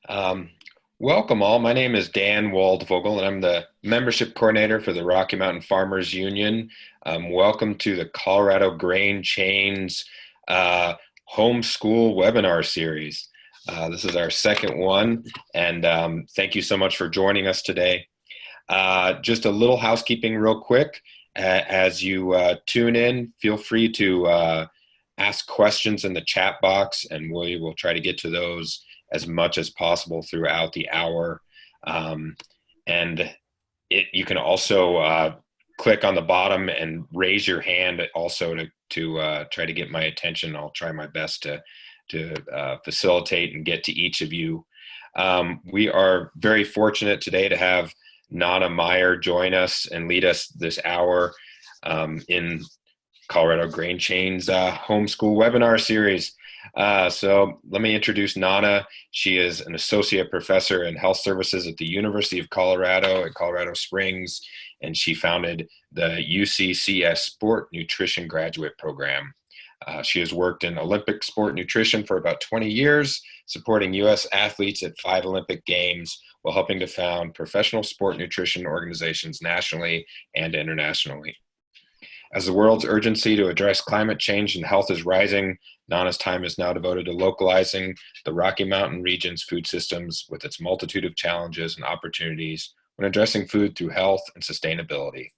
Um, Welcome all. My name is Dan Waldvogel, and I'm the membership coordinator for the Rocky Mountain Farmers Union. Welcome to the Colorado Grain Chains Homeschool webinar series. This is our second one, and thank you so much for joining us today. Just a little housekeeping real quick. As you tune in, feel free to ask questions in the chat box, and we will try to get to those as much as possible throughout the hour. And you can also click on the bottom and raise your hand also to try to get my attention. I'll try my best to facilitate and get to each of you. We are very fortunate today to have Nanna Meyer join us and lead us this hour in Colorado Grain Chains homeschool webinar series. So let me introduce Nanna. She is an associate professor in health services at the University of Colorado at Colorado Springs, and she founded the UCCS Sport Nutrition Graduate Program. She has worked in Olympic sport nutrition for about 20 years, supporting U.S. athletes at 5 Olympic Games while helping to found professional sport nutrition organizations nationally and internationally. As the world's urgency to address climate change and health is rising, Nanna's time is now devoted to localizing the Rocky Mountain region's food systems with its multitude of challenges and opportunities when addressing food through health and sustainability.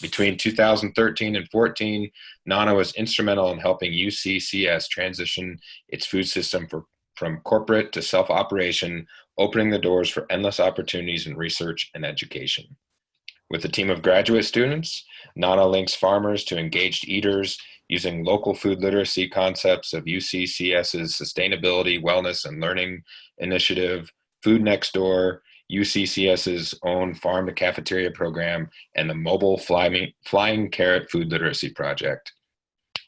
Between 2013 and 14, Nanna was instrumental in helping UCCS transition its food system from corporate to self-operation, opening the doors for endless opportunities in research and education. With a team of graduate students, Nanna links farmers to engaged eaters using local food literacy concepts of UCCS's Sustainability, Wellness, and Learning Initiative, Food Next Door, UCCS's own Farm to Cafeteria program, and the Mobile Flying Carrot Food Literacy Project.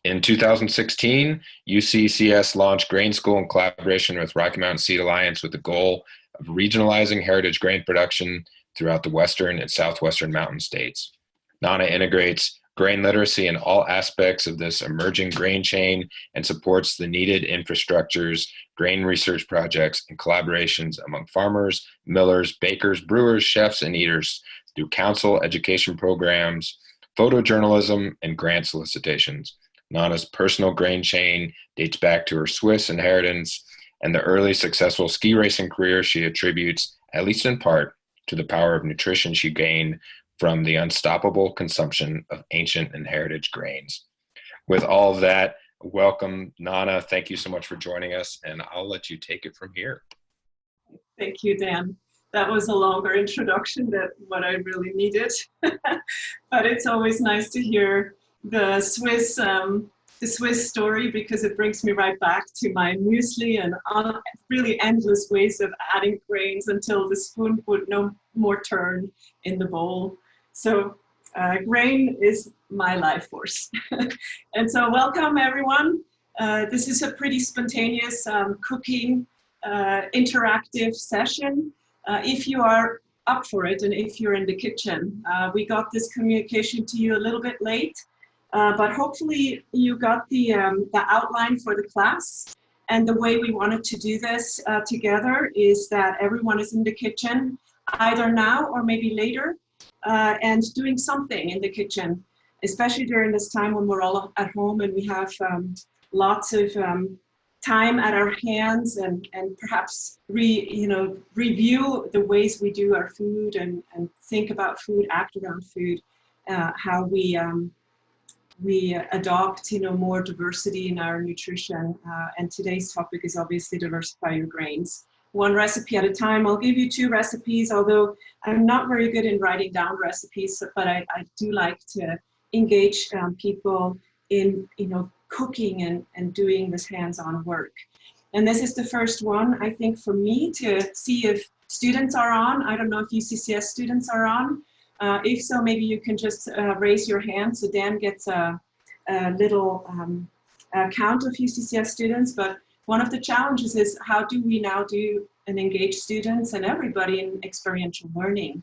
In 2016, UCCS launched Grain School in collaboration with Rocky Mountain Seed Alliance with the goal of regionalizing heritage grain production throughout the western and southwestern mountain states. Nanna integrates grain literacy in all aspects of this emerging grain chain and supports the needed infrastructures, grain research projects, and collaborations among farmers, millers, bakers, brewers, chefs, and eaters through council education programs, photojournalism, and grant solicitations. Nanna's personal grain chain dates back to her Swiss inheritance and the early successful ski racing career she attributes, at least in part, to the power of nutrition she gained from the unstoppable consumption of ancient and heritage grains. With all of that, welcome, Nanna. Thank you so much for joining us, and I'll let you take it from here. Thank you, Dan. That was a longer introduction than what I really needed, but it's always nice to hear the Swiss story because it brings me right back to my muesli and really endless ways of adding grains until the spoon would no more turn in the bowl. So grain is my life force. And so welcome everyone. This is a pretty spontaneous cooking interactive session. If you are up for it and if you're in the kitchen, we got this communication to you a little bit late. But hopefully you got the outline for the class. And the way we wanted to do this together is that everyone is in the kitchen, either now or maybe later, and doing something in the kitchen, especially during this time when we're all at home and we have lots of time at our hands and perhaps review the ways we do our food and think about food, act around food, how we adopt, more diversity in our nutrition. And today's topic is obviously diversify your grains. One recipe at a time. I'll give you 2 recipes, although I'm not very good in writing down recipes, but I do like to engage people in, cooking and doing this hands-on work. And this is the first one, I think, for me to see if students are on. I don't know if UCCS students are on. If so, maybe you can just raise your hand so Dan gets a little count of UCCS students. But one of the challenges is how do we now do and engage students and everybody in experiential learning?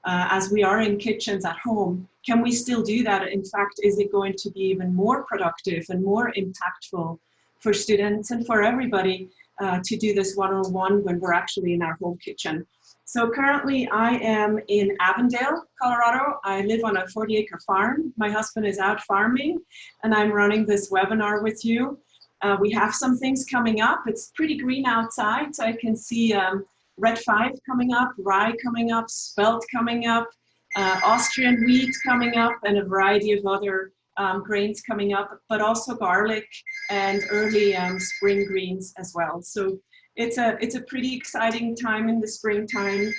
As we are in kitchens at home, can we still do that? In fact, is it going to be even more productive and more impactful for students and for everybody to do this one-on-one when we're actually in our home kitchen. So currently I am in Avondale, Colorado. I live on a 40-acre farm. My husband is out farming, and I'm running this webinar with you. We have some things coming up. It's pretty green outside, so I can see red 5 coming up, rye coming up, spelt coming up, Austrian wheat coming up, and a variety of other grains coming up, but also garlic and early spring greens as well. So it's a pretty exciting time in the springtime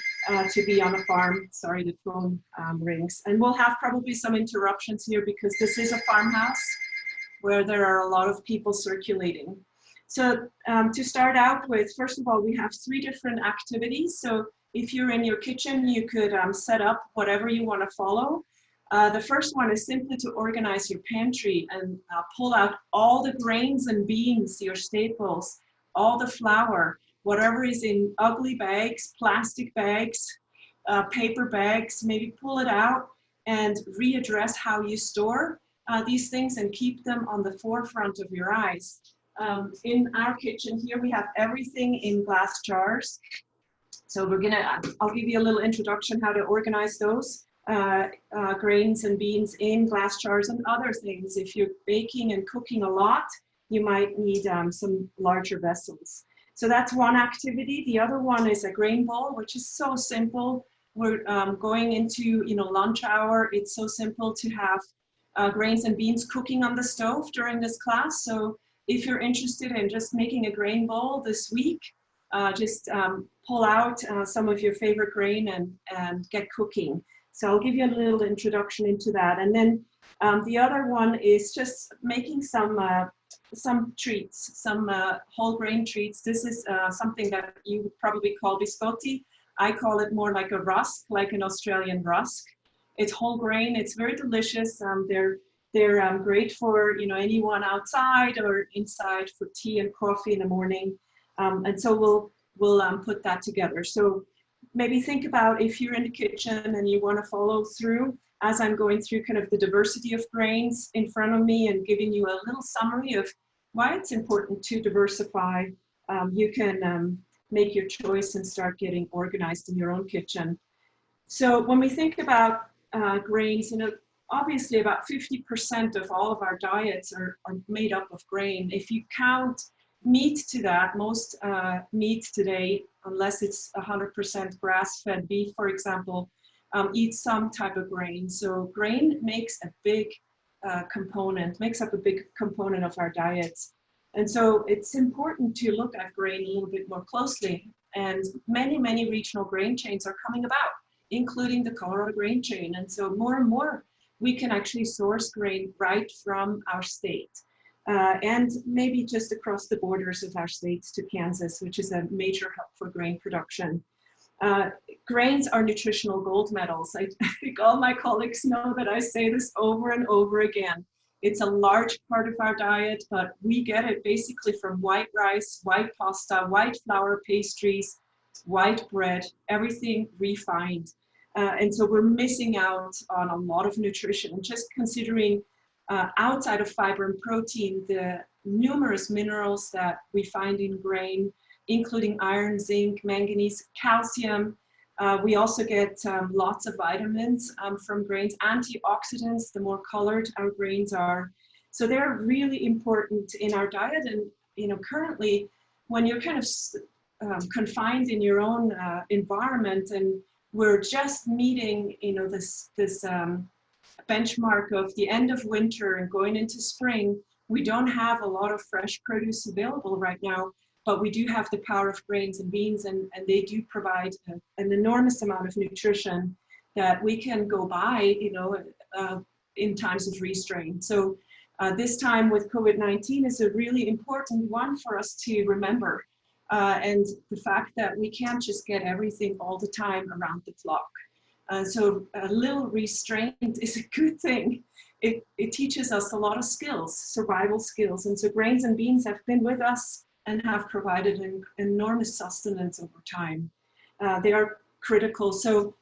to be on a farm. Sorry, the phone rings. And we'll have probably some interruptions here because this is a farmhouse where there are a lot of people circulating. So to start out with, first of all, we have 3 different activities. So if you're in your kitchen, you could set up whatever you want to follow. The first one is simply to organize your pantry and pull out all the grains and beans, your staples, all the flour, whatever is in ugly bags, plastic bags, paper bags, maybe pull it out and readdress how you store these things and keep them on the forefront of your eyes. In our kitchen here, we have everything in glass jars. So I'll give you a little introduction how to organize those grains and beans in glass jars and other things. If you're baking and cooking a lot, you might need some larger vessels. So that's one activity. The other one is a grain bowl, which is so simple. We're going into lunch hour. It's so simple to have grains and beans cooking on the stove during this class. So if you're interested in just making a grain bowl this week, just pull out some of your favorite grain and get cooking. So I'll give you a little introduction into that. And then the other one is just making some treats, some whole grain treats. This is something that you would probably call biscotti. I call it more like a rusk, like an Australian rusk. It's whole grain. It's very delicious. They're great for anyone outside or inside for tea and coffee in the morning. And so we'll put that together. So maybe think about if you're in the kitchen and you want to follow through as I'm going through kind of the diversity of grains in front of me and giving you a little summary of why it's important to diversify. You can make your choice and start getting organized in your own kitchen. So when we think about grains, obviously about 50% of all of our diets are made up of grain. If you count meat to that, most meat today, unless it's 100% grass-fed beef, for example, eats some type of grain. So grain makes a big makes up a big component of our diets. And so it's important to look at grain a little bit more closely. And many, many regional grain chains are coming about, including the Colorado grain chain. And so more and more, we can actually source grain right from our state. And maybe just across the borders of our states to Kansas, which is a major hub for grain production. Grains are nutritional gold medals. I think all my colleagues know that I say this over and over again. It's a large part of our diet, but we get it basically from white rice, white pasta, white flour pastries, white bread, everything refined. And so we're missing out on a lot of nutrition. Just considering outside of fiber and protein, the numerous minerals that we find in grain, including iron, zinc, manganese, calcium. We also get lots of vitamins from grains, antioxidants, the more colored our grains are. So they're really important in our diet. And currently, when you're kind of confined in your own environment, and we're just meeting this benchmark of the end of winter and going into spring, we don't have a lot of fresh produce available right now. But we do have the power of grains and beans, and they do provide an enormous amount of nutrition that we can go buy, in times of restraint. So this time with COVID-19 is a really important one for us to remember. And the fact that we can't just get everything all the time around the clock. So a little restraint is a good thing. It teaches us a lot of skills, survival skills. And so grains and beans have been with us and have provided an enormous sustenance over time. They are critical. So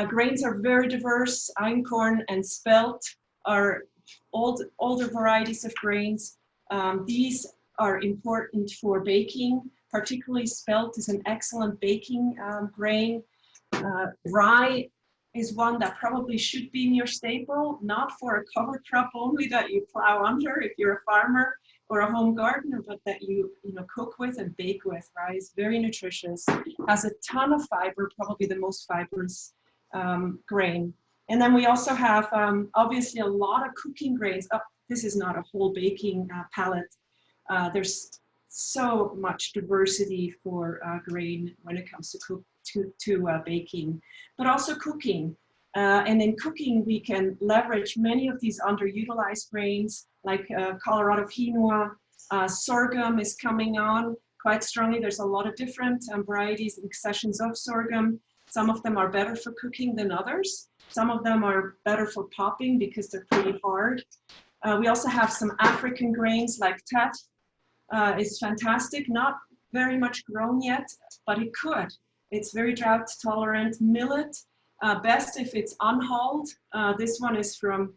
grains are very diverse. Einkorn and spelt are older varieties of grains. These are important for baking, particularly spelt is an excellent baking grain. Rye is one that probably should be in your staple, not for a cover crop only that you plow under if you're a farmer or a home gardener, but that you cook with and bake with. Rye is very nutritious, has a ton of fiber, probably the most fibrous grain. And then we also have obviously a lot of cooking grains. Oh, this is not a whole baking palette. There's so much diversity for grain when it comes to baking, but also cooking. And in cooking, we can leverage many of these underutilized grains, like Colorado quinoa. Sorghum is coming on quite strongly. There's a lot of different varieties and accessions of sorghum. Some of them are better for cooking than others. Some of them are better for popping because they're pretty hard. We also have some African grains like teff. It's fantastic, not very much grown yet, but it could. It's very drought tolerant. Millet, best if it's unhulled. This one is from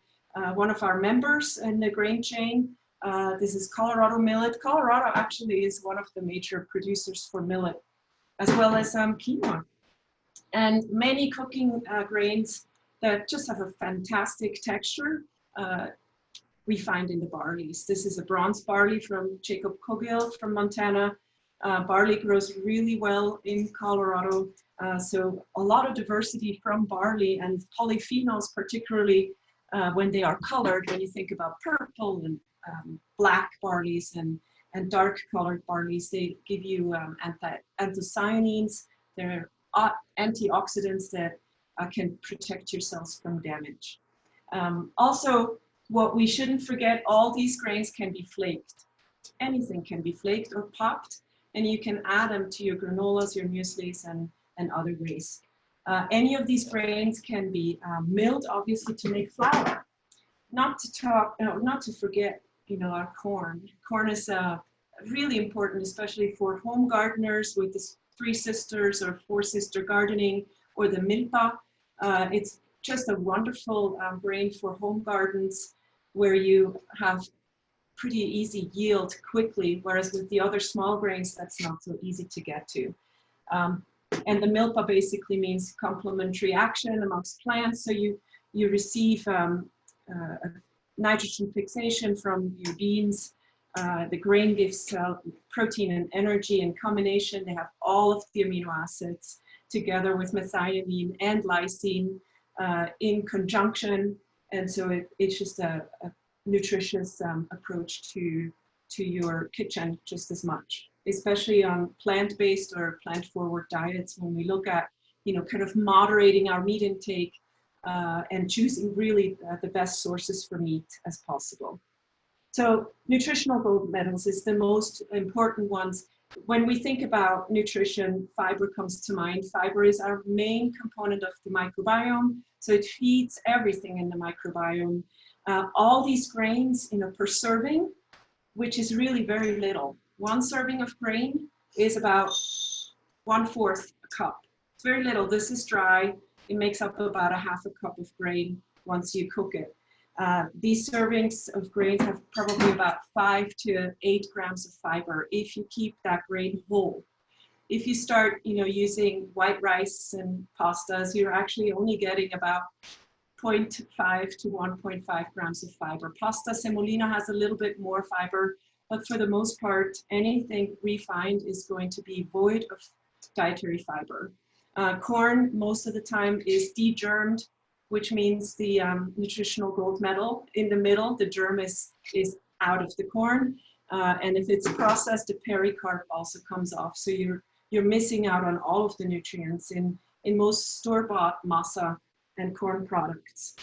one of our members in the grain chain. This is Colorado millet. Colorado actually is one of the major producers for millet, as well as quinoa. And many cooking grains that just have a fantastic texture we find in the barleys. This is a bronze barley from Jacob Cogill from Montana. Barley grows really well in Colorado. So a lot of diversity from barley, and polyphenols, particularly when they are colored, when you think about purple and black barleys and dark colored barleys, they give you anthocyanins. They're antioxidants that can protect your cells from damage. Also, what we shouldn't forget, all these grains can be flaked. Anything can be flaked or popped, and you can add them to your granolas, your mueslis, and other ways. Any of these grains can be milled, obviously, to make flour. Not to forget, our corn. Corn is really important, especially for home gardeners with the 3 sisters or 4 sister gardening, or the milpa. It's just a wonderful grain for home gardens where you have pretty easy yield quickly, whereas with the other small grains, that's not so easy to get to. And the milpa basically means complementary action amongst plants. So you receive nitrogen fixation from your beans. The grain gives protein and energy in combination. They have all of the amino acids together with methionine and lysine in conjunction. And so it's just a nutritious approach to your kitchen just as much, especially on plant-based or plant-forward diets. When we look at, kind of moderating our meat intake and choosing really the best sources for meat as possible. So nutritional gold medals is the most important ones. When we think about nutrition, fiber comes to mind. Fiber is our main component of the microbiome. So it feeds everything in the microbiome. All these grains, per serving, which is really very little. 1 serving of grain is about 1/4 a cup. It's very little. This is dry. It makes up about a 1/2 cup of grain once you cook it. These servings of grains have probably about 5 to 8 grams of fiber if you keep that grain whole. If you start, using white rice and pastas, you're actually only getting about 0.5 to 1.5 grams of fiber. Pasta semolina has a little bit more fiber, but for the most part, anything refined is going to be void of dietary fiber. Corn, most of the time, is degermed, which means the nutritional gold medal in the middle, the germ is out of the corn. And if it's processed, the pericarp also comes off. So you're missing out on all of the nutrients in most store-bought masa and corn products.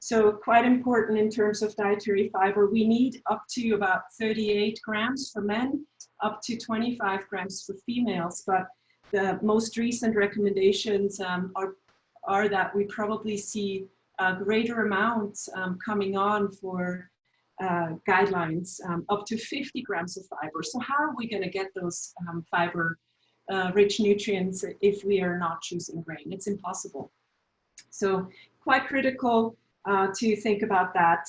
So quite important in terms of dietary fiber. We need up to about 38 grams for men, up to 25 grams for females. But the most recent recommendations are that we probably see greater amounts coming on for guidelines, up to 50 grams of fiber. So how are we going to get those fiber-rich nutrients if we are not choosing grain? It's impossible. So quite critical to think about that.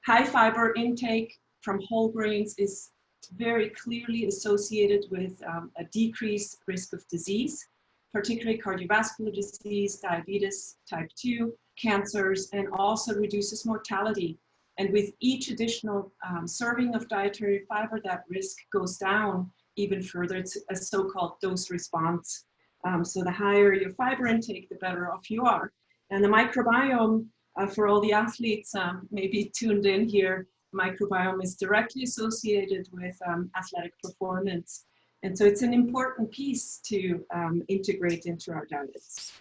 High fiber intake from whole grains is very clearly associated with a decreased risk of disease, particularly cardiovascular disease, diabetes, type 2, cancers, and also reduces mortality. And with each additional serving of dietary fiber, that risk goes down even further. It's a so-called dose response. So the higher your fiber intake, the better off you are. And the microbiome, for all the athletes maybe tuned in here, microbiome is directly associated with athletic performance. And so it's an important piece to integrate into our diets.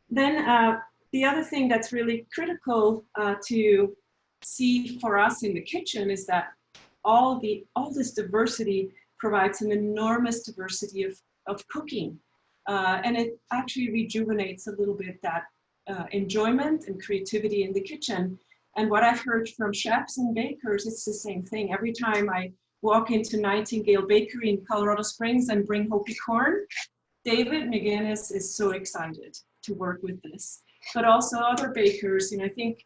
Then the other thing that's really critical to see for us in the kitchen is that all this diversity provides an enormous diversity of cooking. And it actually rejuvenates a little bit that enjoyment and creativity in the kitchen. And what I've heard from chefs and bakers, it's the same thing. Every time I walk into Nightingale Bakery in Colorado Springs and bring Hopi corn, David McGinnis is so excited to work with this. But also other bakers, I think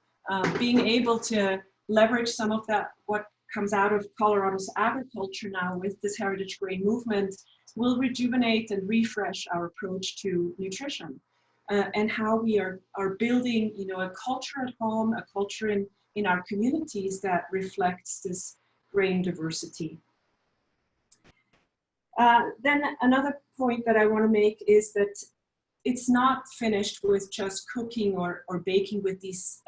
being able to leverage some of that, what comes out of Colorado's agriculture now with this heritage grain movement, will rejuvenate and refresh our approach to nutrition and how we are building, a culture at home, a culture in our communities that reflects this grain diversity. Then another point that I want to make is that it's not finished with just cooking or baking with these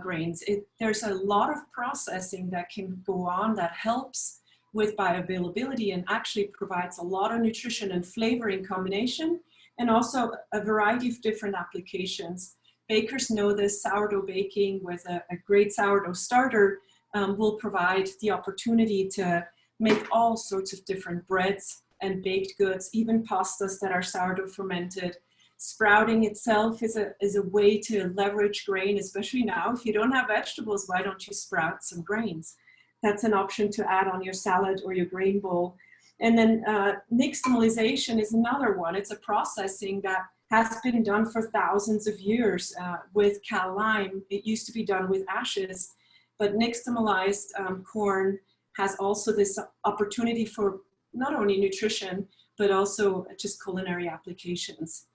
grains. There's a lot of processing that can go on that helps with bioavailability and actually provides a lot of nutrition and flavor in combination, and also a variety of different applications. Bakers know this, sourdough baking with a great sourdough starter will provide the opportunity to make all sorts of different breads and baked goods, even pastas that are sourdough fermented. Sprouting itself is a way to leverage grain, especially now. If you don't have vegetables, why don't you sprout some grains? That's an option to add on your salad or your grain bowl. And then nixtamalization is another one. It's a processing that has been done for thousands of years with cal lime. It used to be done with ashes, but nixtamalized corn has also this opportunity for not only nutrition, but also just culinary applications.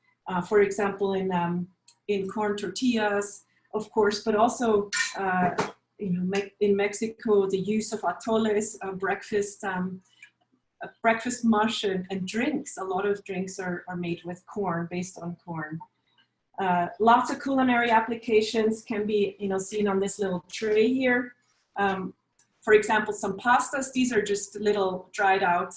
For example, in corn tortillas, of course, but also in Mexico, the use of atoles, breakfast mush and drinks. A lot of drinks are made with corn, based on corn. Lots of culinary applications can be seen on this little tray here. For example, some pastas. These are just little dried out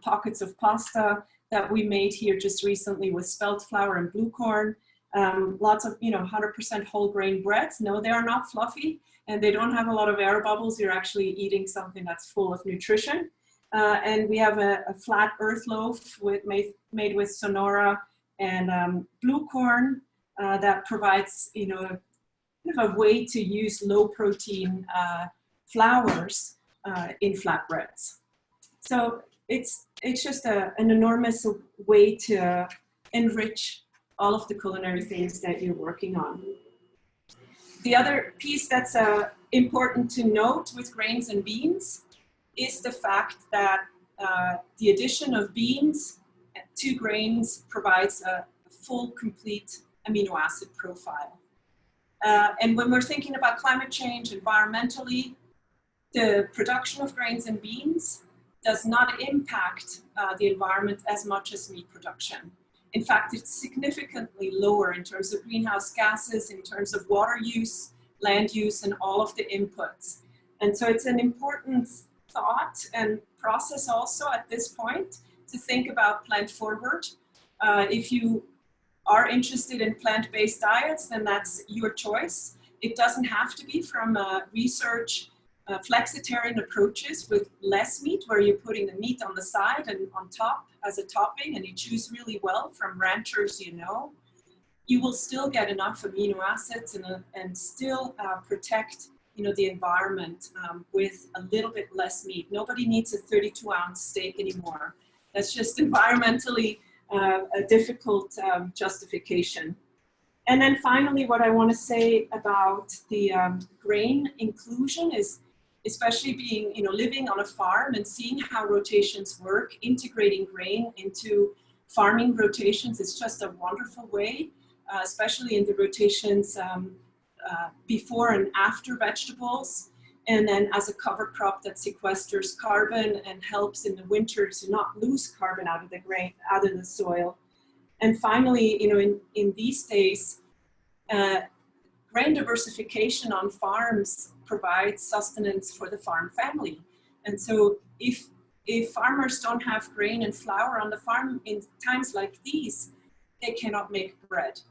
pockets of pasta that we made here just recently with spelt flour and blue corn. Lots of 100% whole grain breads. No, they are not fluffy and they don't have a lot of air bubbles. You're actually eating something that's full of nutrition. And we have a flat earth loaf made with Sonora and blue corn that provides a way to use low protein flours in flatbreads. So it's just an enormous way to enrich all of the culinary things that you're working on. The other piece that's important to note with grains and beans is the fact that the addition of beans to grains provides a full, complete amino acid profile. And when we're thinking about climate change environmentally, the production of grains and beans does not impact the environment as much as meat production. In fact, it's significantly lower in terms of greenhouse gases, in terms of water use, land use, and all of the inputs. And so it's an important thought and process also at this point to think about plant forward. If you are interested in plant-based diets, then that's your choice. It doesn't have to be from research flexitarian approaches with less meat, where you're putting the meat on the side and on top as a topping, and you choose really well from ranchers you will still get enough amino acids and still protect the environment with a little bit less meat. Nobody needs a 32-ounce steak anymore. That's just environmentally a difficult justification. And then finally, what I want to say about the grain inclusion is especially being, living on a farm and seeing how rotations work, integrating grain into farming rotations is just a wonderful way, especially in the rotations before and after vegetables. And then as a cover crop that sequesters carbon and helps in the winter to not lose carbon out of the grain, out of the soil. And finally, in these days, grain diversification on farms provides sustenance for the farm family. And so if farmers don't have grain and flour on the farm in times like these, they cannot make bread.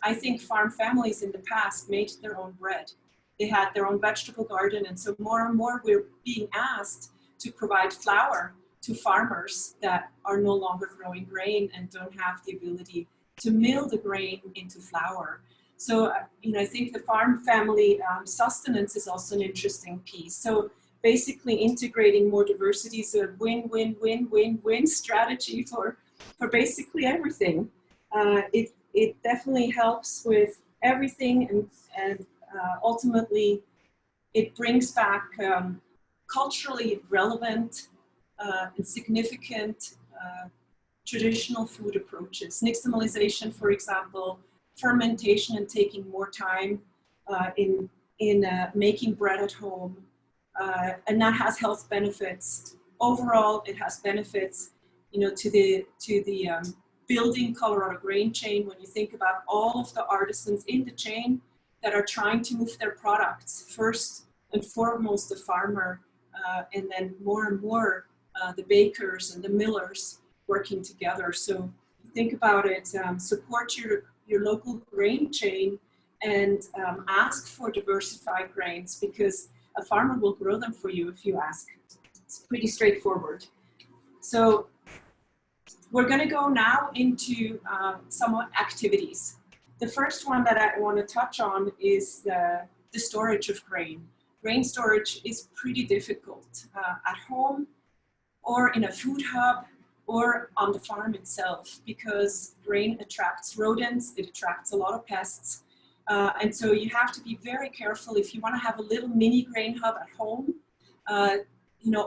I think farm families in the past made their own bread. They had their own vegetable garden, and so more and more we're being asked to provide flour to farmers that are no longer growing grain and don't have the ability to mill the grain into flour. So, I think the farm family sustenance is also an interesting piece. So basically integrating more diversity is a win-win-win-win-win strategy for basically everything. It definitely helps with everything, and ultimately it brings back culturally relevant and significant traditional food approaches. Nixtamalization, for example, fermentation and taking more time in making bread at home, and that has health benefits. Overall, it has benefits, to the building Colorado grain chain. When you think about all of the artisans in the chain that are trying to move their products, first and foremost the farmer, and then more and more the bakers and the millers working together. So think about it, support your local grain chain and ask for diversified grains, because a farmer will grow them for you if you ask. It's pretty straightforward. So we're going to go now into some activities. The first one that I want to touch on is the storage of grain. Grain storage is pretty difficult at home or in a food hub or on the farm itself, because grain attracts rodents, it attracts a lot of pests. And so you have to be very careful if you want to have a little mini grain hub at home.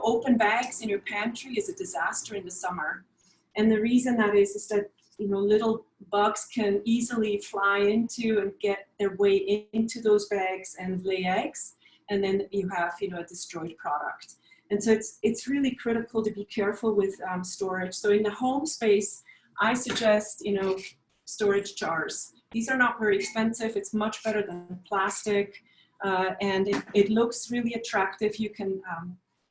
Open bags in your pantry is a disaster in the summer. And the reason that is that, little bugs can easily fly into and get their way into those bags and lay eggs. And then you have, a destroyed product. And so it's really critical to be careful with storage. So in the home space, I suggest, storage jars. These are not very expensive. It's much better than plastic. And it looks really attractive. You can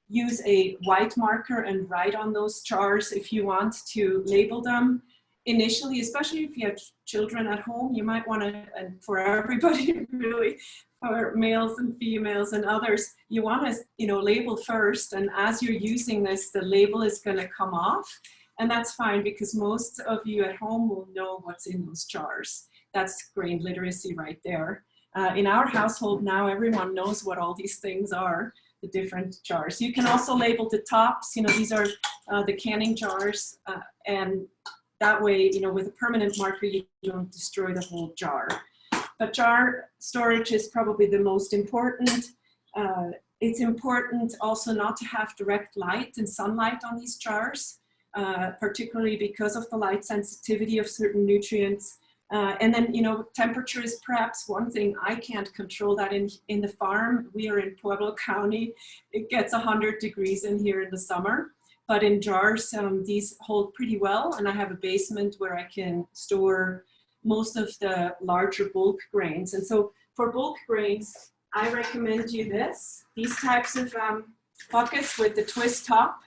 use a white marker and write on those jars if you want to label them. Initially, especially if you have children at home, you might want to, and for everybody really, for males and females and others, you want to, label first. And as you're using this, the label is going to come off. And that's fine, because most of you at home will know what's in those jars. That's grain literacy right there. In our household now, everyone knows what all these things are, the different jars. You can also label the tops. These are the canning jars. And that way, with a permanent marker, you don't destroy the whole jar. But jar storage is probably the most important. It's important also not to have direct light and sunlight on these jars, particularly because of the light sensitivity of certain nutrients. And then, temperature is perhaps one thing. I can't control that in the farm. We are in Pueblo County. It gets 100 degrees in here in the summer. But in jars, these hold pretty well. And I have a basement where I can store most of the larger bulk grains. And so for bulk grains, I recommend you these types of buckets with the twist top.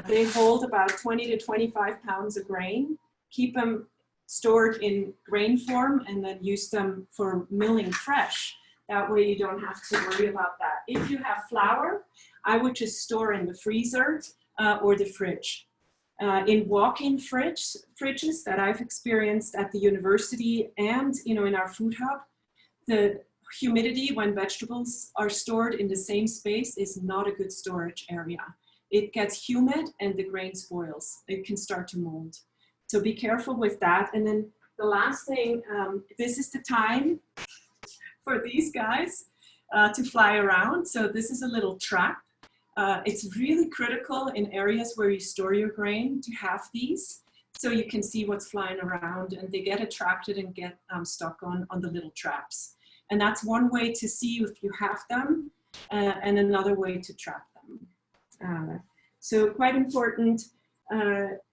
They hold about 20 to 25 pounds of grain. Keep them stored in grain form and then use them for milling fresh. That way you don't have to worry about that. If you have flour, I would just store in the freezer or the fridge. In walk-in fridges that I've experienced at the university and in our food hub, the humidity when vegetables are stored in the same space is not a good storage area. It gets humid and the grain spoils. It can start to mold. So be careful with that. And then the last thing, this is the time for these guys. to fly around. So this is a little trap. It's really critical in areas where you store your grain to have these, so you can see what's flying around, and they get attracted and get stuck on the little traps. And that's one way to see if you have them, and another way to trap them. So quite important.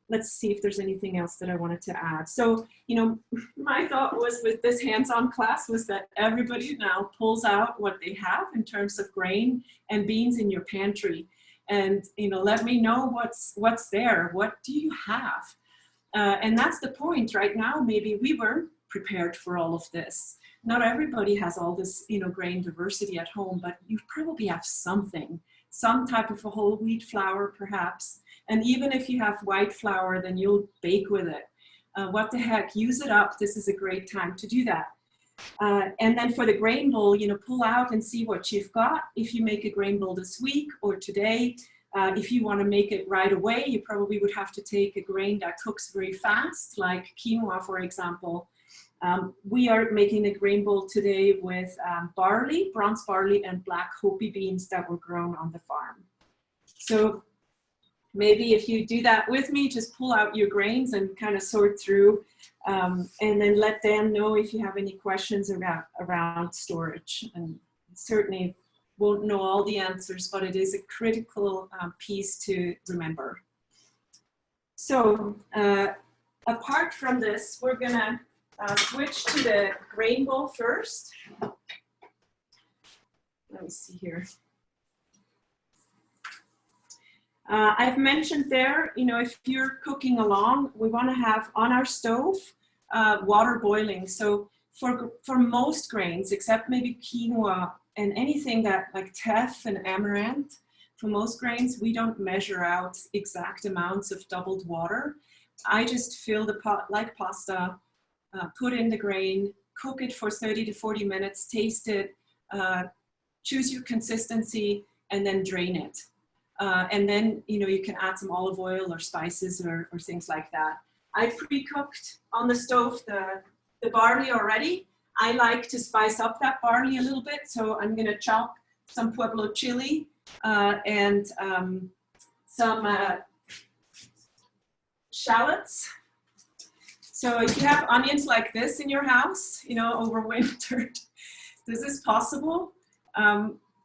Let's see if there's anything else that I wanted to add. So, you know, my thought was with this hands-on class was that everybody now pulls out what they have in terms of grain and beans in your pantry. And, you know, let me know what's there. What do you have? And that's the point right now. Maybe we weren't prepared for all of this. Not everybody has all this, you know, grain diversity at home, but you probably have something, some type of a whole wheat flour perhaps. And even if you have white flour, then you'll bake with it. What the heck, use it up. This is a great time to do that. And then for the grain bowl, you know, pull out and see what you've got. If you make a grain bowl this week or today, if you want to make it right away, you probably would have to take a grain that cooks very fast, like quinoa, for example. We are making a grain bowl today with barley, bronze barley, and black Hopi beans that were grown on the farm. So maybe if you do that with me, just pull out your grains and kind of sort through, and then let Dan know if you have any questions around storage. And certainly won't know all the answers, but it is a critical piece to remember. So apart from this, we're gonna switch to the grain bowl first. Let me see here. I've mentioned there, you know, if you're cooking along, we want to have on our stove water boiling. So for most grains, except maybe quinoa and anything that like teff and amaranth, for most grains, we don't measure out exact amounts of doubled water. I just fill the pot like pasta, put in the grain, cook it for 30 to 40 minutes, taste it, choose your consistency, and then drain it. And then, you know, you can add some olive oil or spices or things like that. I pre-cooked on the stove the barley already. I like to spice up that barley a little bit. So I'm going to chop some Pueblo chili and some shallots. So if you have onions like this in your house, you know, overwintered, this is possible.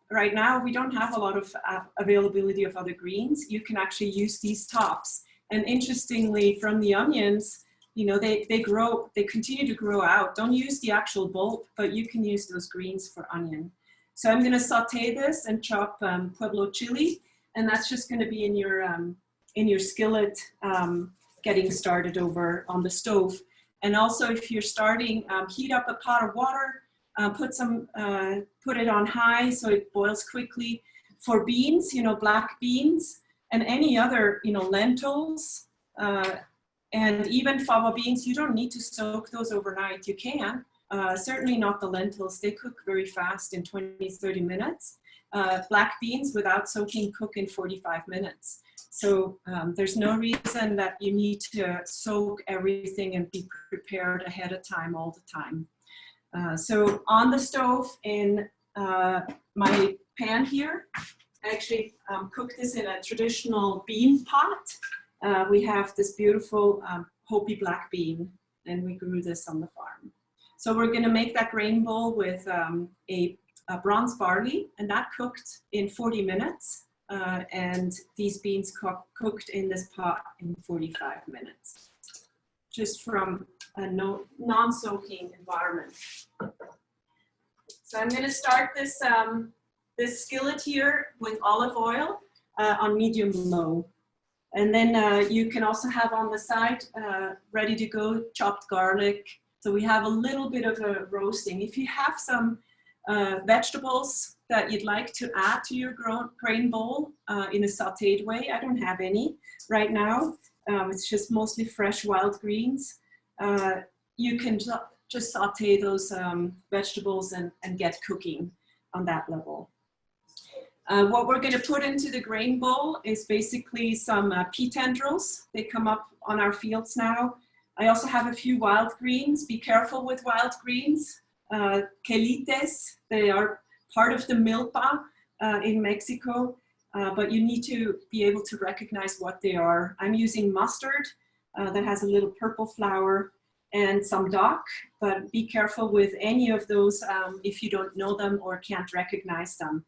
Right now, we don't have a lot of availability of other greens. You can actually use these tops. And interestingly, from the onions, you know, they continue to grow out. Don't use the actual bulb, but you can use those greens for onion. So I'm gonna saute this and chop Pueblo chili, and that's just gonna be in your skillet getting started over on the stove. And also if you're starting, heat up a pot of water, put it on high so it boils quickly. For beans, you know, black beans and any other, you know, lentils and even fava beans, you don't need to soak those overnight. You can, certainly not the lentils. They cook very fast in 20, 30 minutes. Black beans without soaking cook in 45 minutes. So there's no reason that you need to soak everything and be prepared ahead of time all the time. So on the stove in my pan here, I actually cook this in a traditional bean pot. We have this beautiful Hopi black bean, and we grew this on the farm. So we're going to make that grain bowl with a bronze barley, and that cooked in 40 minutes. And these beans cooked in this pot in 45 minutes, just from a non-soaking environment. So I'm going to start this, this skillet here with olive oil on medium low. And then you can also have on the side ready to go chopped garlic. So we have a little bit of a roasting. If you have some vegetables that you'd like to add to your grain bowl in a sauteed way, I don't have any right now. It's just mostly fresh wild greens. You can just saute those vegetables and get cooking on that level. What we're going to put into the grain bowl is basically some pea tendrils. They come up on our fields now. I also have a few wild greens. Be careful with wild greens. Quelites, they are part of the milpa in Mexico, but you need to be able to recognize what they are. I'm using mustard that has a little purple flower, and some dock, but be careful with any of those if you don't know them or can't recognize them.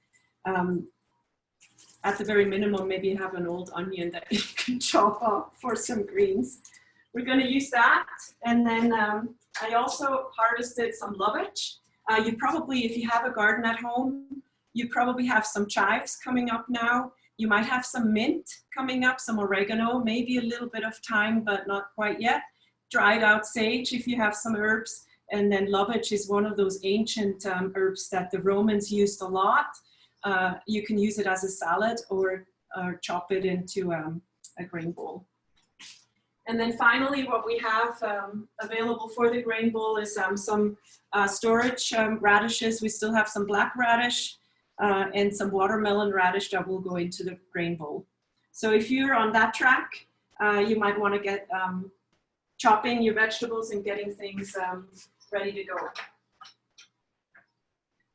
At the very minimum, maybe you have an old onion that you can chop up for some greens. We're going to use that. And then I also harvested some lovage. You probably, if you have a garden at home, you probably have some chives coming up now. You might have some mint coming up, some oregano, maybe a little bit of thyme, but not quite yet. Dried out sage if you have some herbs. And then lovage is one of those ancient herbs that the Romans used a lot. You can use it as a salad or chop it into a grain bowl. And then finally, what we have available for the grain bowl is some storage radishes. We still have some black radish and some watermelon radish that will go into the grain bowl. So if you're on that track, you might want to get chopping your vegetables and getting things ready to go.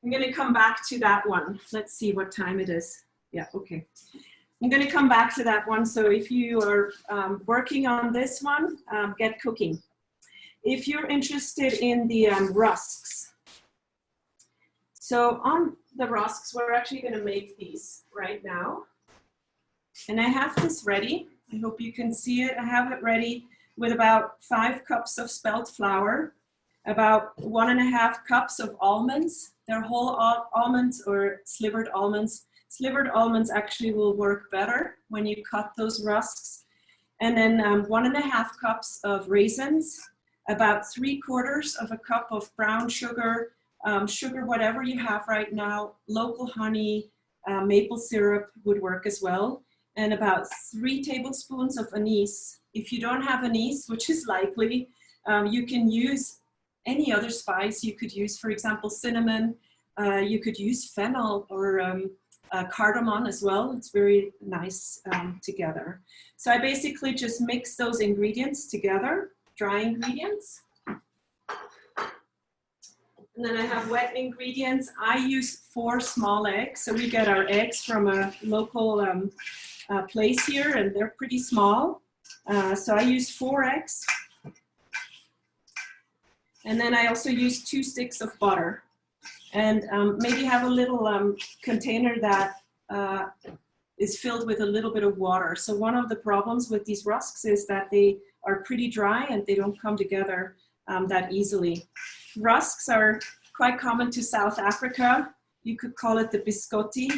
I'm going to come back to that one. Let's see what time it is. Yeah, okay. I'm going to come back to that one. So if you are working on this one, get cooking. If you're interested in the rusks, so on the rusks, we're actually going to make these right now. And I have this ready. I hope you can see it. I have it ready with about 5 cups of spelt flour, about 1.5 cups of almonds. They're whole almonds or slivered almonds. Slivered almonds actually will work better when you cut those rusks. And then 1.5 cups of raisins, about 3/4 of a cup of brown sugar, sugar whatever you have right now, local honey, maple syrup would work as well, and about 3 tablespoons of anise. If you don't have anise, which is likely, you can use any other spice. You could use, for example, cinnamon. You could use fennel or cardamom as well. It's very nice together. So I basically just mix those ingredients together, dry ingredients. And then I have wet ingredients. I use 4 small eggs. So we get our eggs from a local place here, and they're pretty small. So I use 4 eggs. And then I also use 2 sticks of butter. And maybe have a little container that is filled with a little bit of water. So one of the problems with these rusks is that they are pretty dry and they don't come together that easily. Rusks are quite common to South Africa. You could call it the biscotti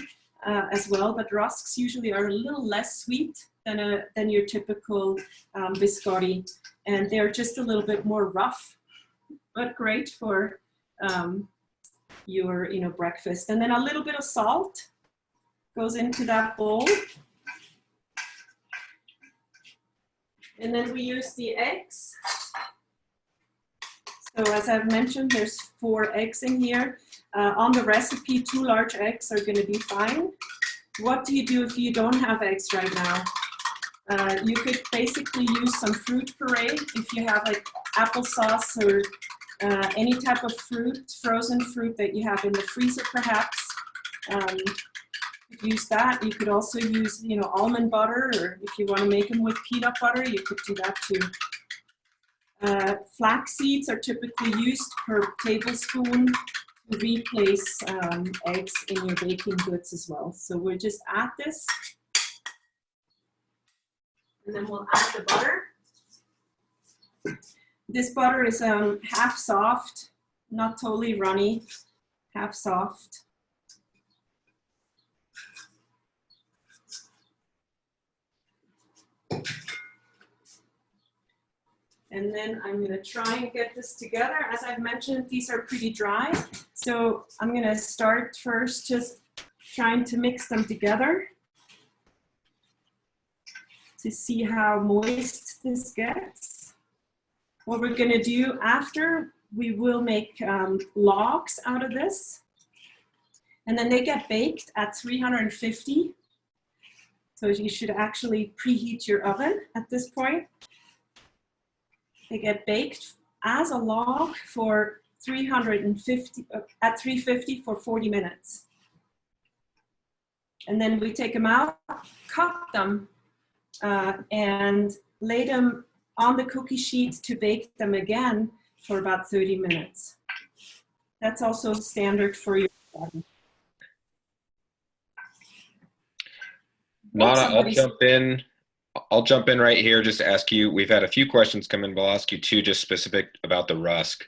as well, but rusks usually are a little less sweet than your typical biscotti. And they're just a little bit more rough, but great for your breakfast. And then a little bit of salt goes into that bowl. And then we use the eggs. So as I've mentioned, there's 4 eggs in here. On the recipe, 2 large eggs are going to be fine. What do you do if you don't have eggs right now? You could basically use some fruit puree. If you have like applesauce or any type of fruit, frozen fruit that you have in the freezer perhaps, use that. You could also use, almond butter, or if you want to make them with peanut butter, you could do that too. Flax seeds are typically used per tablespoon to replace eggs in your baking goods as well. So we'll just add this, and then we'll add the butter. This butter is half soft, not totally runny, half soft. And then I'm going to try and get this together. As I've mentioned, these are pretty dry. So I'm going to start first just trying to mix them together to see how moist this gets. What we're going to do after, we will make logs out of this. And then they get baked at 350. So you should actually preheat your oven at this point. They get baked as a log for 350 for 40 minutes. And then we take them out, cut them, and lay them on the cookie sheet to bake them again for about 30 minutes. That's also standard for your body. Nanna, I'll jump in right here just to ask you, we've had a few questions come in, but I'll ask you two just specific about the rusk.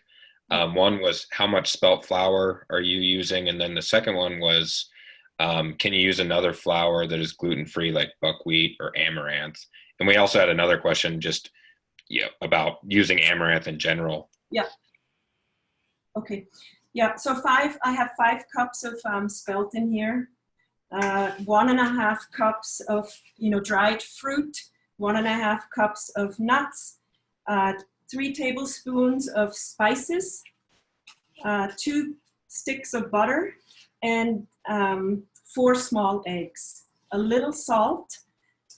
One was, how much spelt flour are you using? And then the second one was, can you use another flour that is gluten-free like buckwheat or amaranth? And we also had another question just about using amaranth in general. Yeah. Okay. Yeah, so I have 5 cups of spelt in here. 1.5 cups of dried fruit, 1.5 cups of nuts, 3 tablespoons of spices, 2 sticks of butter, and 4 small eggs, a little salt,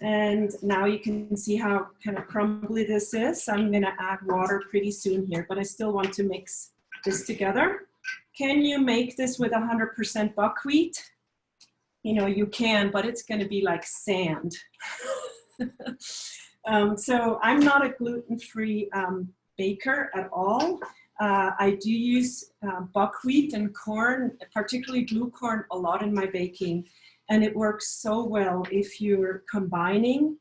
and now you can see how kind of crumbly this is. I'm going to add water pretty soon here, but I still want to mix this together. Can you make this with 100% buckwheat? You can, but it's going to be like sand. So I'm not a gluten-free baker at all. I do use buckwheat and corn, particularly blue corn, a lot in my baking. And it works so well if you're combining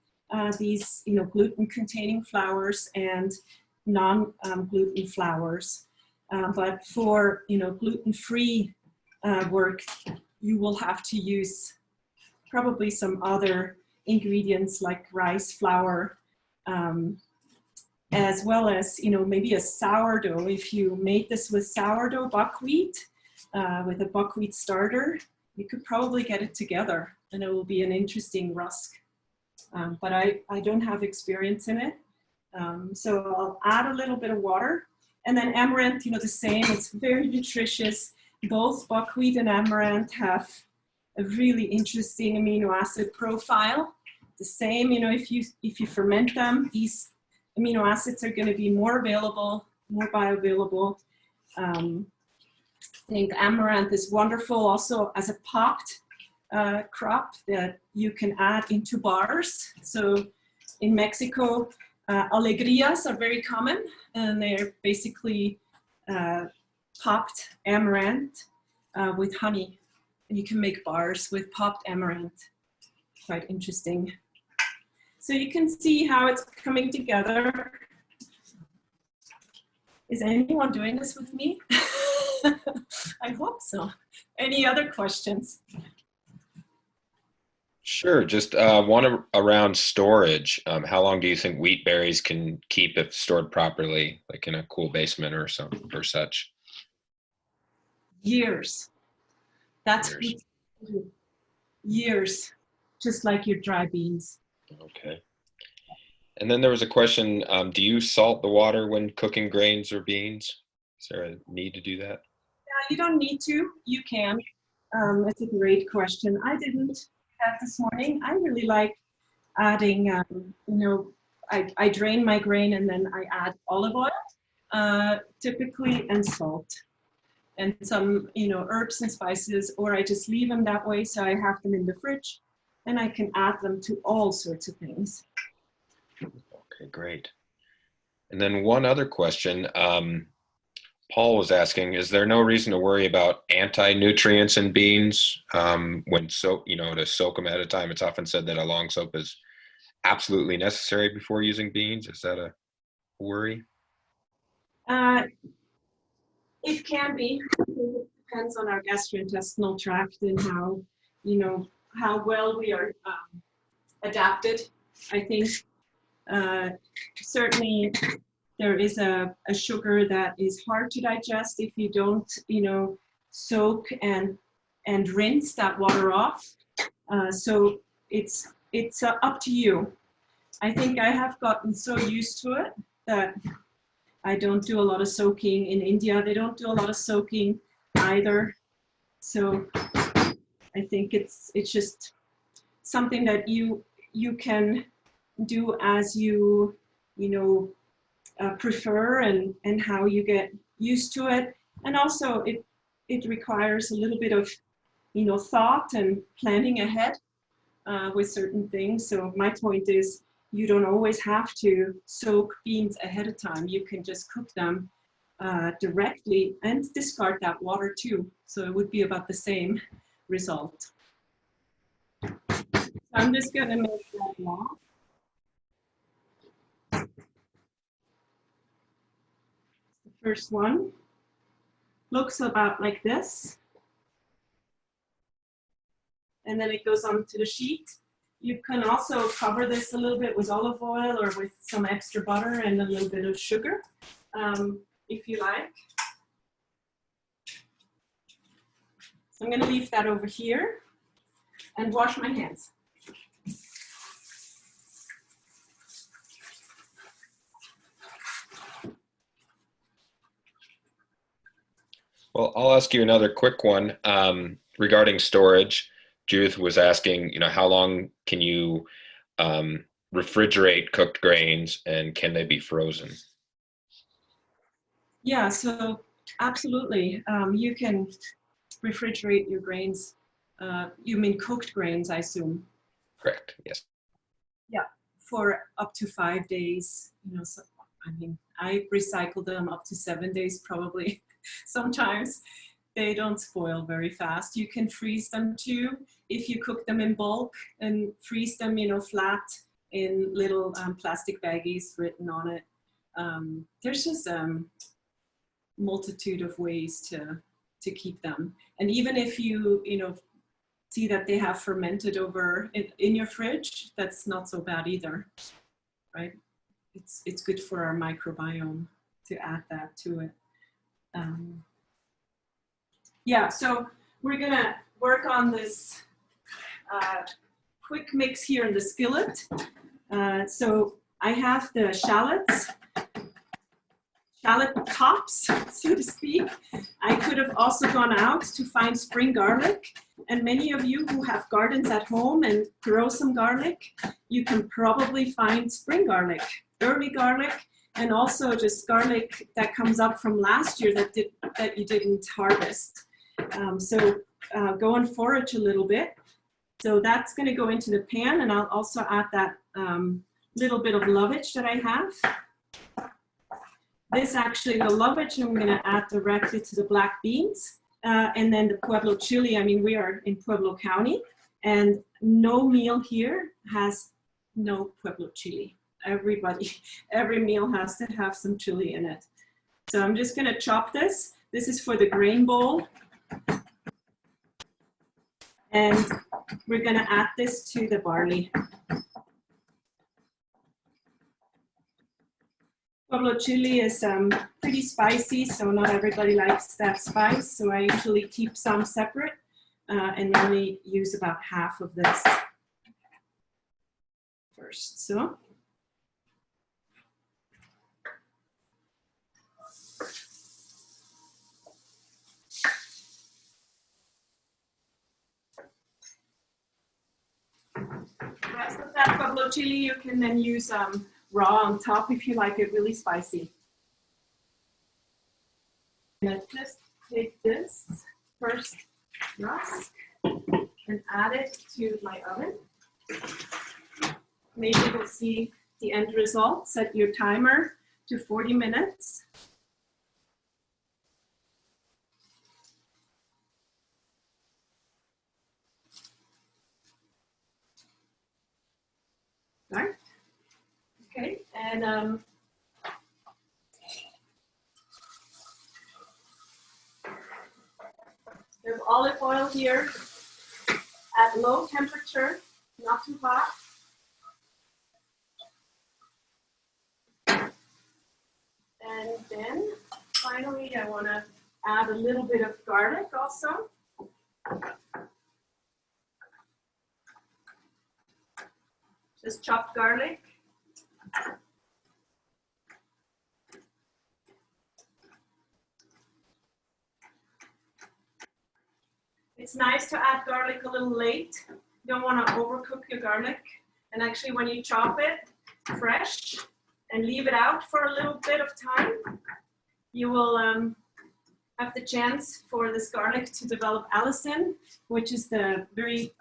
these gluten-containing flours and non-gluten flours. But for gluten-free work, you will have to use probably some other ingredients like rice flour, as well as maybe a sourdough. If you made this with sourdough buckwheat, with a buckwheat starter, you could probably get it together, and it will be an interesting rusk. But I don't have experience in it, so I'll add a little bit of water. And then amaranth, the same. It's very nutritious. Both buckwheat and amaranth have a really interesting amino acid profile. The same, if you ferment them, these amino acids are going to be more available, more bioavailable. I think amaranth is wonderful also as a popped crop that you can add into bars. So in Mexico, alegrías are very common, and they're basically popped amaranth with honey. And you can make bars with popped amaranth. Quite interesting. So you can see how it's coming together. Is anyone doing this with me? I hope so. Any other questions? Sure. Just one around storage. How long do you think wheat berries can keep if stored properly, like in a cool basement or such? Years. That's years, just like your dry beans. Okay. And then there was a question, do you salt the water when cooking grains or beans? Is there a need to do that? Yeah, you don't need to. You can. That's a great question. I didn't have this morning. I really like adding, I drain my grain and then I add olive oil, typically, and salt. And some, herbs and spices, or I just leave them that way so I have them in the fridge and I can add them to all sorts of things. Okay, great. And then one other question, Paul was asking, is there no reason to worry about anti-nutrients in beans to soak them at a time? It's often said that a long soak is absolutely necessary before using beans. Is that a worry? It can be. It depends on our gastrointestinal tract and how well we are adapted. I think certainly there is a sugar that is hard to digest if you don't, soak and rinse that water off. So it's up to you. I think I have gotten so used to it that I don't do a lot of soaking. In India, they don't do a lot of soaking either. So I think it's just something that you can do as you prefer and how you get used to it. And also it requires a little bit of, you know, thought and planning ahead with certain things. So my point is, you don't always have to soak beans ahead of time. You can just cook them directly and discard that water too. So it would be about the same result. So I'm just going to make that long. The first one looks about like this. And then it goes onto the sheet. You can also cover this a little bit with olive oil or with some extra butter and a little bit of sugar, if you like. So I'm going to leave that over here and wash my hands. Well, I'll ask you another quick one regarding storage. Judith was asking, you know, how long can you refrigerate cooked grains, and can they be frozen? Yeah, so absolutely. You can refrigerate your grains. You mean cooked grains, I assume? Correct, yes. Yeah, for up to 5 days. You know, so, I mean, I recycle them up to 7 days probably. Sometimes they don't spoil very fast. You can freeze them too if you cook them in bulk and freeze them, you know, flat in little plastic baggies written on it. There's just multitude of ways to keep them. And even if you know, see that they have fermented over in your fridge, that's not so bad either, right? It's good for our microbiome to add that to it. Yeah, so we're gonna work on this quick mix here in the skillet. So I have the shallot tops, so to speak. I could have also gone out to find spring garlic, and many of you who have gardens at home and grow some garlic, you can probably find spring garlic, early garlic, and also just garlic that comes up from last year that you didn't harvest. So go and forage a little bit. So that's going to go into the pan, and I'll also add that little bit of lovage that I have. This actually, the lovage, I'm going to add directly to the black beans. And then the Pueblo chili. I mean, we are in Pueblo County, and no meal here has no Pueblo chili. Every meal has to have some chili in it. So I'm just going to chop this. This is for the grain bowl. And we're going to add this to the barley. Pueblo chili is pretty spicy, so not everybody likes that spice. So I usually keep some separate and only use about half of this first. So. The rest of that Pueblo chili you can then use raw on top if you like it really spicy. I'm going to just take this first rusk and add it to my oven. Maybe you'll see the end result. Set your timer to 40 minutes. Right? Okay, and there's olive oil here at low temperature, not too hot. And then finally, I want to add a little bit of garlic also. Just chopped garlic. It's nice to add garlic a little late. You don't want to overcook your garlic. And actually when you chop it fresh and leave it out for a little bit of time, you will have the chance for this garlic to develop allicin, which is the very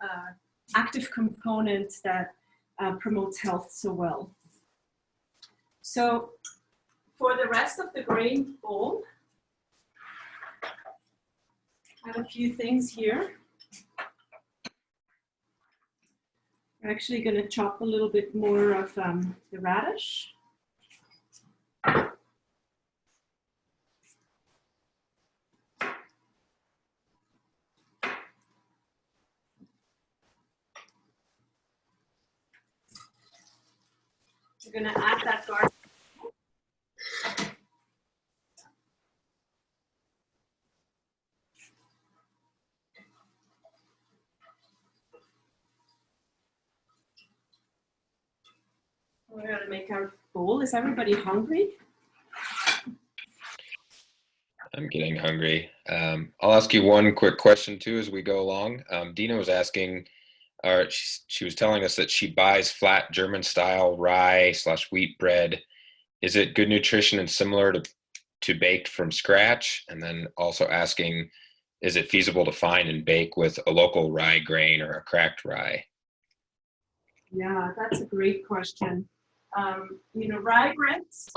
active component that promotes health so well. So for the rest of the grain bowl, I have a few things here. I'm actually going to chop a little bit more of the radish. We're going to add that garlic. We're going to make our bowl. Is everybody hungry? I'm getting hungry. I'll ask you one quick question too as we go along. Dina was asking, or she was telling us that she buys flat German style rye / wheat bread. Is it good nutrition and similar to baked from scratch? And then also asking, is it feasible to find and bake with a local rye grain or a cracked rye? Yeah, that's a great question. You know, rye breads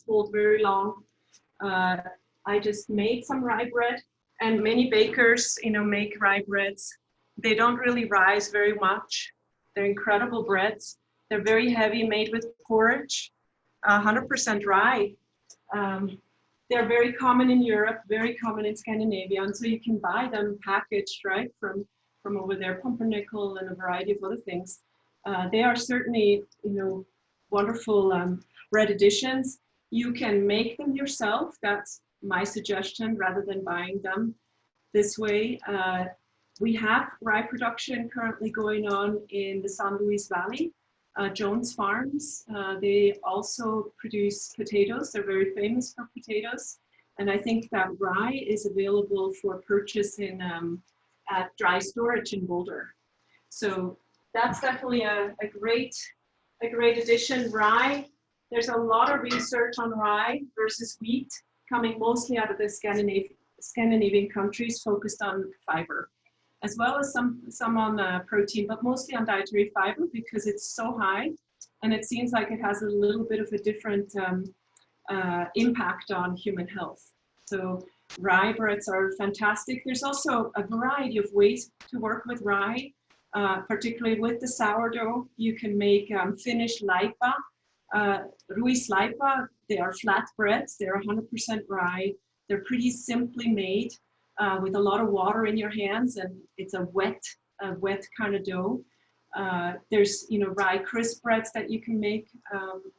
hold very long. I just made some rye bread, and many bakers, you know, make rye breads. They don't really rise very much. They're incredible breads. They're very heavy, made with porridge, 100% rye. They're very common in Europe, very common in Scandinavia, and so you can buy them packaged, right, from over there, pumpernickel and a variety of other things. They are certainly, you know, wonderful bread additions. You can make them yourself. That's my suggestion, rather than buying them this way. We have rye production currently going on in the San Luis Valley, Jones Farms. They also produce potatoes. They're very famous for potatoes. And I think that rye is available for purchase in at dry storage in Boulder. So that's definitely a great addition. Rye, there's a lot of research on rye versus wheat coming mostly out of the Scandinavian countries focused on fiber, as well as some on protein, but mostly on dietary fiber because it's so high, and it seems like it has a little bit of a different impact on human health. So rye breads are fantastic. There's also a variety of ways to work with rye, particularly with the sourdough. You can make Finnish leipa, ruisleipa. They are flat breads. They're 100% rye. They're pretty simply made with a lot of water in your hands, and it's a wet kind of dough. There's, you know, rye crisp breads that you can make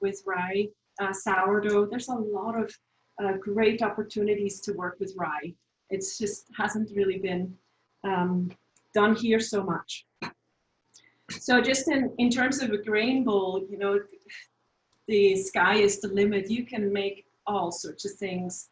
with rye sourdough. There's a lot of great opportunities to work with rye. It's just hasn't really been done here so much. So just in terms of a grain bowl, you know, the sky is the limit. You can make all sorts of things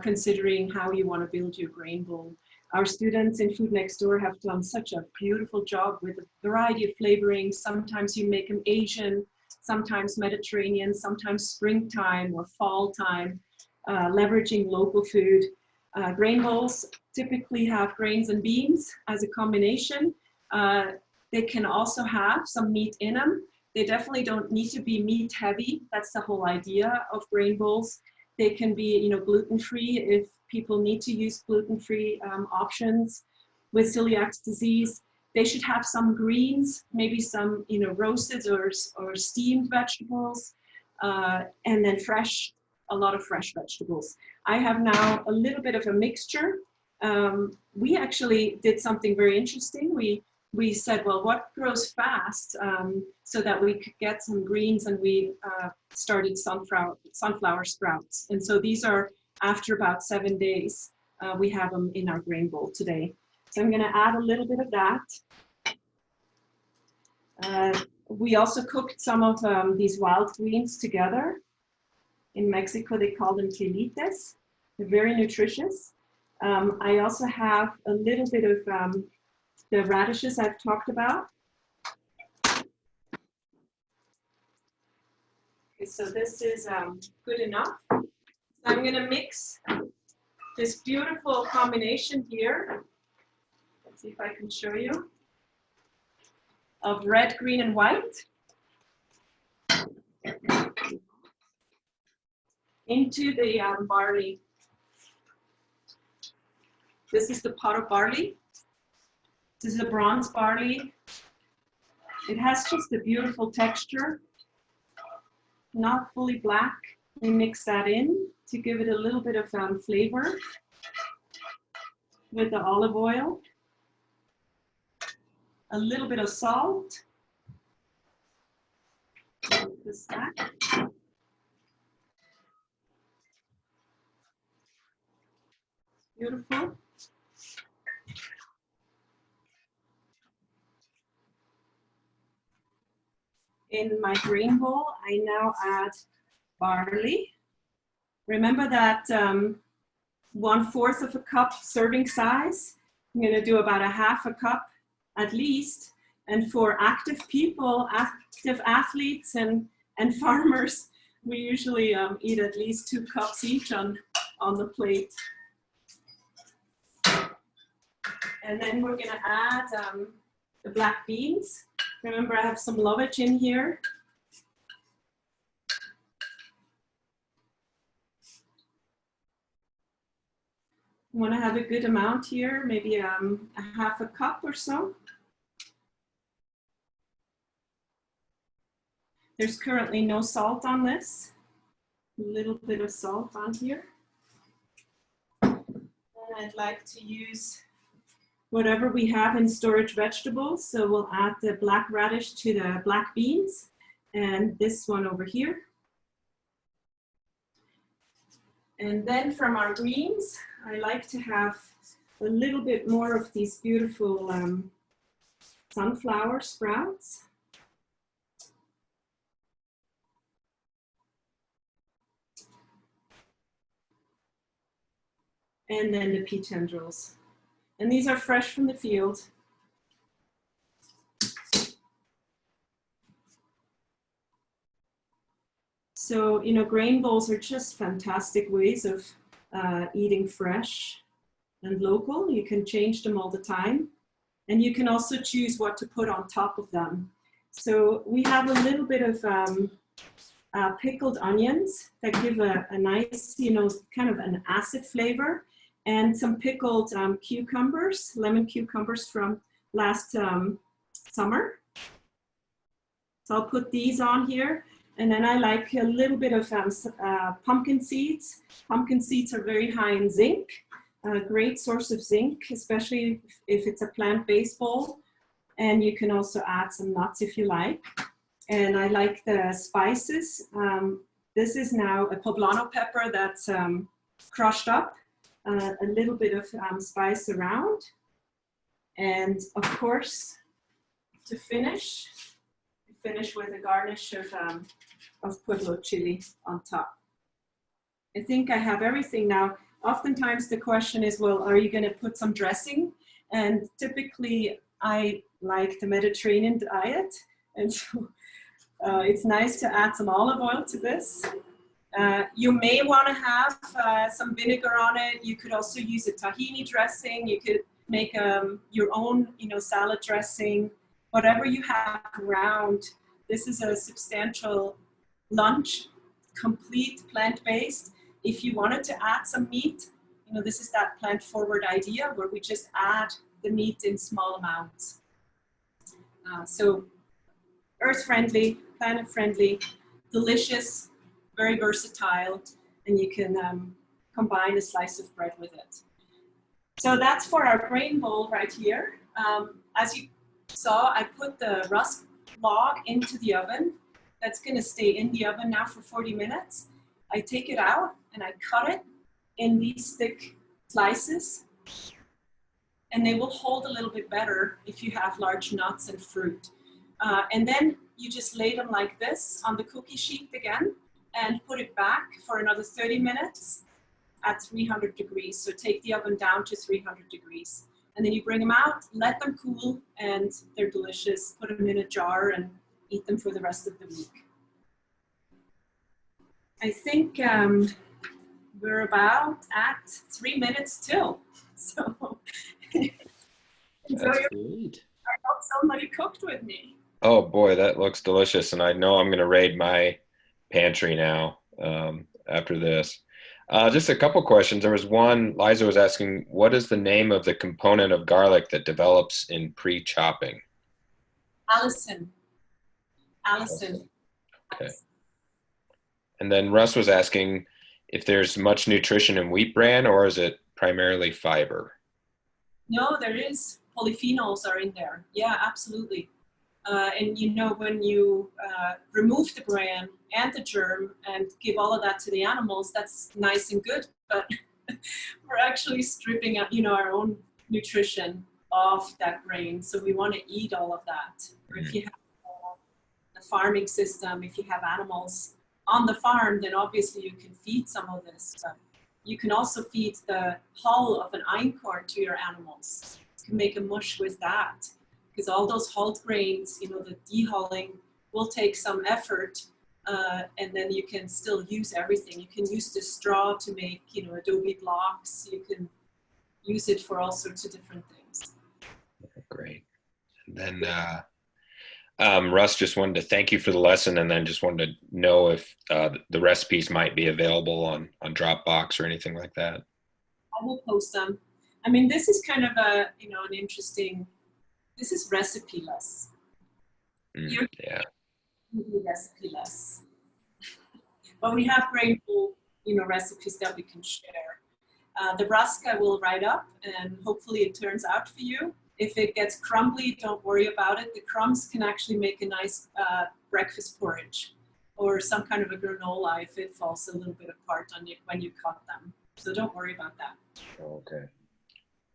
considering how you want to build your grain bowl. Our students in Food Next Door have done such a beautiful job with a variety of flavorings. Sometimes you make them Asian, sometimes Mediterranean, sometimes springtime or fall time, leveraging local food. Grain bowls typically have grains and beans as a combination. They can also have some meat in them. They definitely don't need to be meat heavy. That's the whole idea of grain bowls. They can be, you know, gluten-free if people need to use gluten-free options. With celiac disease, they should have some greens, maybe some, you know, roasted or steamed vegetables, and then a lot of fresh vegetables. I have now a little bit of a mixture. We actually did something very interesting. We said, well, what grows fast, so that we could get some greens, and we started sunflower sprouts. And so these are after about 7 days. We have them in our grain bowl today. So I'm going to add a little bit of that. We also cooked some of these wild greens together. In Mexico, they call them chilites. They're very nutritious. I also have a little bit of the radishes I've talked about. Okay, so this is good enough. So I'm going to mix this beautiful combination here. Let's see if I can show you. Of red, green, and white. Into the barley. This is the pot of barley. This is a bronze barley. It has just a beautiful texture, not fully black. We mix that in to give it a little bit of flavor with the olive oil, a little bit of salt, the stack. Beautiful. In my grain bowl, I now add barley. Remember that 1/4 of a cup serving size. I'm going to do about a 1/2 cup at least. And for active people, active athletes and farmers, we usually eat at least 2 cups each on the plate. And then we're going to add the black beans. Remember, I have some lovage in here. You want to have a good amount here, maybe a 1/2 cup or so. There's currently no salt on this. A little bit of salt on here. And I'd like to use whatever we have in storage vegetables. So we'll add the black radish to the black beans and this one over here. And then from our greens, I like to have a little bit more of these beautiful sunflower sprouts. And then the pea tendrils. And these are fresh from the field. So, you know, grain bowls are just fantastic ways of eating fresh and local. You can change them all the time. And you can also choose what to put on top of them. So we have a little bit of pickled onions that give a nice, you know, kind of an acid flavor. And some pickled cucumbers, lemon cucumbers from last summer. So I'll put these on here. And then I like a little bit of pumpkin seeds. Pumpkin seeds are very high in zinc, a great source of zinc, especially if it's a plant-based bowl. And you can also add some nuts if you like. And I like the spices. This is now a poblano pepper that's crushed up. A little bit of spice around. And of course, to finish with a garnish of pueblo chili on top. I think I have everything now. Oftentimes the question is, well, are you going to put some dressing? And typically I like the Mediterranean diet. And so it's nice to add some olive oil to this. You may want to have some vinegar on it. You could also use a tahini dressing. You could make your own, you know, salad dressing, whatever you have around. This is a substantial lunch, complete plant-based. If you wanted to add some meat, you know, this is that plant-forward idea where we just add the meat in small amounts. So earth-friendly, planet-friendly, delicious, very versatile, and you can combine a slice of bread with it. So that's for our grain bowl right here. As you saw, I put the rusk log into the oven. That's going to stay in the oven now for 40 minutes. I take it out and I cut it in these thick slices, and they will hold a little bit better if you have large nuts and fruit. And then you just lay them like this on the cookie sheet again and put it back for another 30 minutes at 300 degrees. So take the oven down to 300 degrees. And then you bring them out, let them cool, and they're delicious. Put them in a jar and eat them for the rest of the week. I think we're about at 3 minutes till. So enjoy That's your, great. I hope somebody cooked with me. Oh boy, that looks delicious, and I know I'm going to raid my pantry now after this. Just a couple questions. There was one, Liza was asking, what is the name of the component of garlic that develops in pre-chopping? Allison. Allison. Okay. And then Russ was asking if there's much nutrition in wheat bran, or is it primarily fiber? No, there is. Polyphenols are in there. Yeah, absolutely. And you know, when you remove the bran and the germ and give all of that to the animals, that's nice and good, but we're actually stripping out, you know, our own nutrition off that grain. So we want to eat all of that. Or if you have the farming system, if you have animals on the farm, then obviously you can feed some of this. But you can also feed the hull of an einkorn to your animals. You can make a mush with that. Because all those hulled grains, you know, the dehulling will take some effort, and then you can still use everything. You can use the straw to make, you know, adobe blocks. You can use it for all sorts of different things. Great. And then Russ just wanted to thank you for the lesson, and then just wanted to know if the recipes might be available on Dropbox or anything like that. I will post them. I mean, this is kind of a, you know, an interesting. This is recipe-less. Yeah. Recipe-less. But we have grateful, you know, recipes that we can share. The Rusks I will write up, and hopefully it turns out for you. If it gets crumbly, don't worry about it. The crumbs can actually make a nice breakfast porridge or some kind of a granola if it falls a little bit apart on you when you cut them. So don't worry about that. Okay.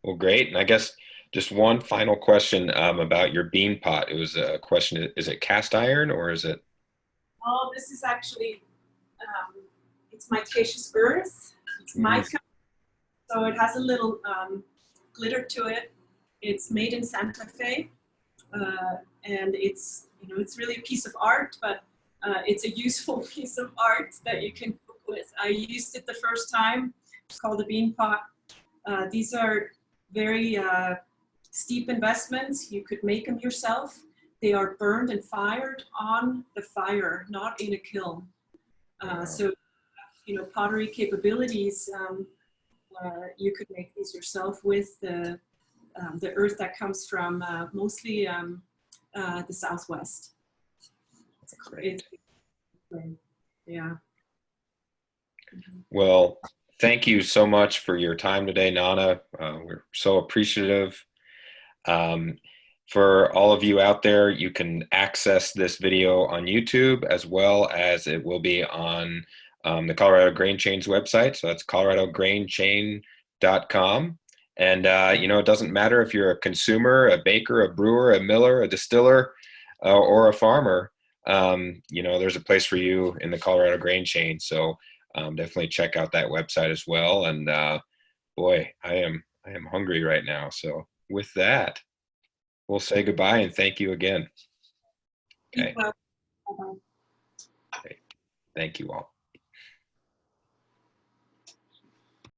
Well, great. And I guess just one final question about your bean pot. It was a question, is it cast iron or is it? Oh, this is actually, it's Mitaceous Earth. It's mica, so it has a little glitter to it. It's made in Santa Fe, and it's, you know, it's really a piece of art, but it's a useful piece of art that you can cook with. I used it the first time. It's called a bean pot. These are very steep investments. You could make them yourself. They are burned and fired on the fire, not in a kiln. So, you know, pottery capabilities, you could make these yourself with the earth that comes from mostly the Southwest. That's great. Yeah. Well, thank you so much for your time today, Nanna. We're so appreciative. For all of you out there, you can access this video on YouTube, as well as it will be on the Colorado Grain Chain's website. So that's coloradograinchain.com. And, you know, it doesn't matter if you're a consumer, a baker, a brewer, a miller, a distiller, or a farmer. You know, there's a place for you in the Colorado Grain Chain. So definitely check out that website as well. And boy, I am hungry right now. So with that, we'll say goodbye and thank you again. Okay. Bye-bye. Thank you all.